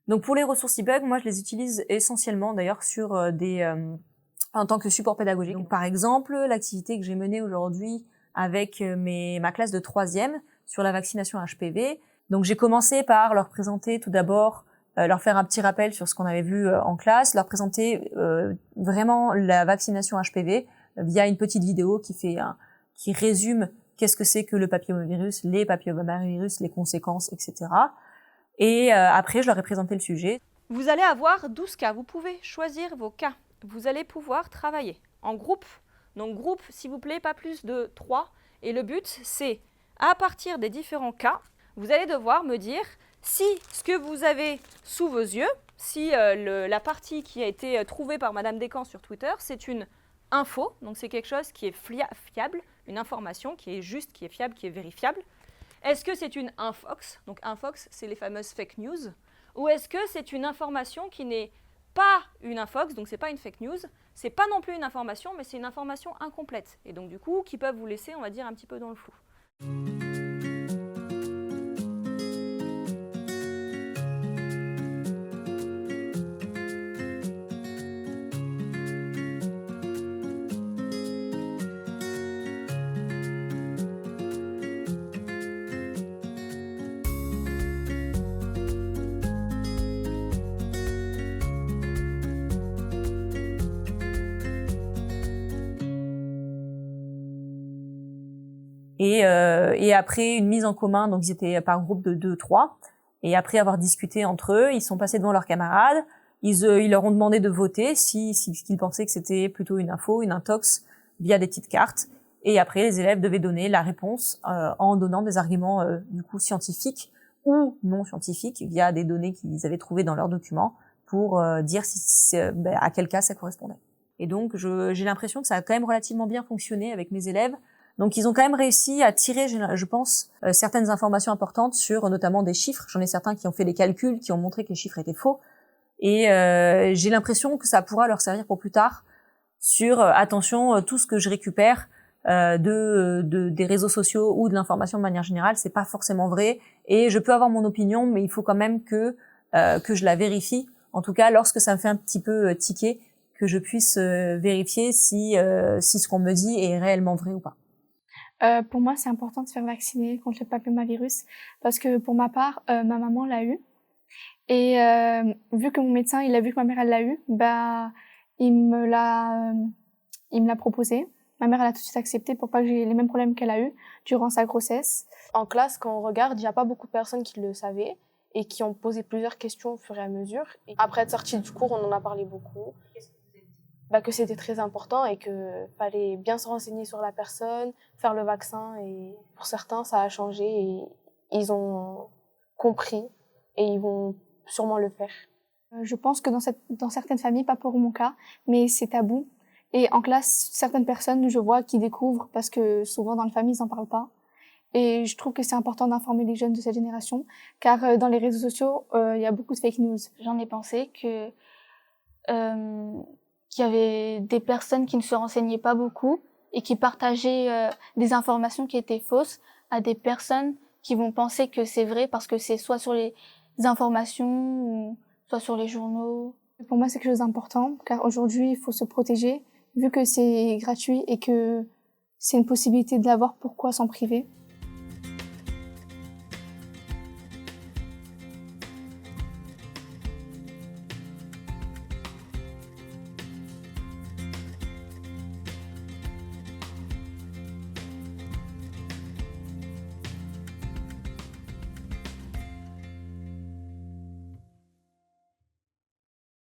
Donc pour les ressources e-bug, moi je les utilise essentiellement d'ailleurs sur en tant que support pédagogique. Donc par exemple, l'activité que j'ai menée aujourd'hui avec ma classe de 3e sur la vaccination HPV. Donc j'ai commencé par leur présenter tout d'abord, leur faire un petit rappel sur ce qu'on avait vu en classe, leur présenter vraiment la vaccination HPV via une petite vidéo qui résume qu'est-ce que c'est que le papillomavirus, les papillomavirus, les conséquences, etc. Et après, je leur ai présenté le sujet. Vous allez avoir 12 cas. Vous pouvez choisir vos cas. Vous allez pouvoir travailler en groupe. Donc groupe, s'il vous plaît, pas plus de 3. Et le but, c'est, à partir des différents cas, vous allez devoir me dire si ce que vous avez sous vos yeux, si la partie qui a été trouvée par Madame Descamps sur Twitter, c'est une info, donc c'est quelque chose qui est fiable, une information qui est juste, qui est fiable, qui est vérifiable. Est-ce que c'est une infox? Donc infox, c'est les fameuses fake news. Ou est-ce que c'est une information qui n'est pas une infox, donc c'est pas une fake news, c'est pas non plus une information, mais c'est une information incomplète. Et donc du coup, qui peuvent vous laisser, on va dire, un petit peu dans le flou. Et après une mise en commun, donc ils étaient par groupe de 2-3, et après avoir discuté entre eux, ils sont passés devant leurs camarades, ils leur ont demandé de voter si qu'ils pensaient que c'était plutôt une info, une intox, via des petites cartes, et après les élèves devaient donner la réponse en donnant des arguments du coup scientifiques ou non scientifiques via des données qu'ils avaient trouvées dans leurs documents pour dire à quel cas ça correspondait. Et donc j'ai l'impression que ça a quand même relativement bien fonctionné avec mes élèves. Donc ils ont quand même réussi à tirer, je pense, certaines informations importantes sur notamment des chiffres. J'en ai certains qui ont fait des calculs, qui ont montré que les chiffres étaient faux. Et j'ai l'impression que ça pourra leur servir pour plus tard sur, attention, tout ce que je récupère des réseaux sociaux ou de l'information de manière générale, c'est pas forcément vrai. Et je peux avoir mon opinion, mais il faut quand même que je la vérifie. En tout cas, lorsque ça me fait un petit peu tiquer, que je puisse vérifier si ce qu'on me dit est réellement vrai ou pas. Pour moi, c'est important de se faire vacciner contre le papillomavirus parce que pour ma part, ma maman l'a eu et vu que mon médecin il a vu que ma mère elle l'a eu, il me l'a proposé. Ma mère elle a tout de suite accepté pour pas que j'ai les mêmes problèmes qu'elle a eu durant sa grossesse. En classe, quand on regarde, il y a pas beaucoup de personnes qui le savaient et qui ont posé plusieurs questions au fur et à mesure. Et après être sortie du cours, on en a parlé beaucoup. Que c'était très important et que fallait bien se renseigner sur la personne, faire le vaccin, et pour certains ça a changé et ils ont compris et ils vont sûrement le faire. Je pense que dans certaines familles, pas pour mon cas, mais c'est tabou. Et en classe, certaines personnes, je vois, qui découvrent parce que souvent dans les familles ils en parlent pas. Et je trouve que c'est important d'informer les jeunes de cette génération, car dans les réseaux sociaux, il y a beaucoup de fake news. J'en ai pensé qu'il y avait des personnes qui ne se renseignaient pas beaucoup et qui partageaient des informations qui étaient fausses à des personnes qui vont penser que c'est vrai parce que c'est soit sur les informations ou soit sur les journaux. Pour moi, c'est quelque chose d'important car aujourd'hui, il faut se protéger vu que c'est gratuit et que c'est une possibilité de l'avoir, pourquoi s'en priver?